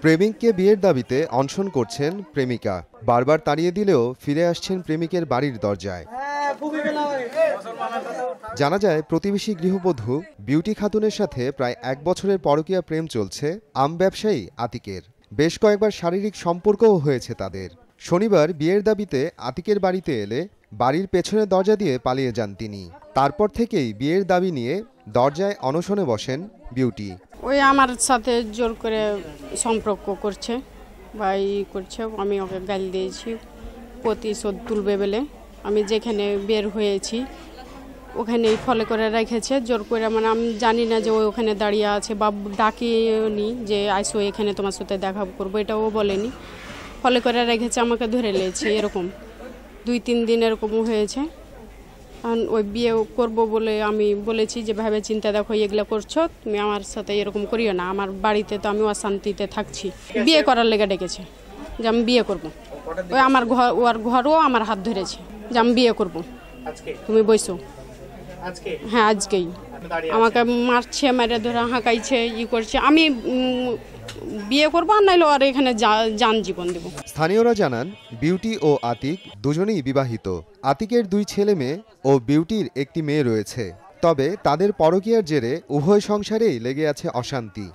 প্রেমিককে বিয়ের দাবিতে অনশন করছেন প্রেমিকা। বারবার তাড়িয়ে দিলেও ফিরে আসছেন প্রেমিকের বাড়ির দরজায়। জানা যায়, প্রতিবেশী গৃহবধূ বিউটি খাতুনের সাথে প্রায় 1 বছরের পরকীয়া প্রেম চলছে আম ব্যবসায়ী আতিকের। বেশ কয়েকবার শারীরিক সম্পর্কও হয়েছে তাদের। শনিবার বিয়ের দাবিতে আতিকের বাড়িতে এলে বাড়ির পেছনের দরজা দিয়ে পালিয়ে যান তিনি। তারপর থেকেই বিয়ের দাবি নিয়ে দরজায় অনশনে বসেন বিউটি। ওই আমার সাথে জোর করে সম্পর্ক করছে বা করছে, আমি ওকে গালি দিয়েছি, প্রতিশোধ তুলবে বলে। আমি যেখানে বের হয়েছি ওখানেই ফলো করে রেখেছে জোর করে, মানে আমি জানি না যে ও ওখানে দাঁড়িয়ে আছে বা ডাকিনি যে আইসো এখানে তোমার সাথে দেখা করবো, এটাও বলেনি। ফলো করে রেখেছে, আমাকে ধরে নিয়েছে। এরকম 2-3 দিন এরকমও হয়েছে। ওই বিয়ে করব বলে আমি বলেছি যে ভাবে চিন্তা দেখো, এগুলো করছো তুমি, আমার সাথে এরকম করিও না। আমার বাড়িতে তো আমি অশান্তিতে থাকছি। বিয়ে করার লেগে ডেকেছে যে আমি বিয়ে করব। ওই আমার ওর ঘরও আমার হাত ধরেছে যে আমি বিয়ে করব, তুমি বইসো। হ্যাঁ, আজকেই আমাকে মারছে, মেরে ধরে হাঁকাইছে, করছে। আমি বিয়ে করবো আর নাইলে আর এখানে যান জীবন দেব। স্থানীয়রা জানান, বিউটি ও আতিক দুজনেই বিবাহিত। আতিকের 2 ছেলে মেয়ে ও বিউটির একটি মেয়ে রয়েছে। তবে তাদের পরকীয়ার জেরে উভয় সংসারেই লেগে আছে অশান্তি।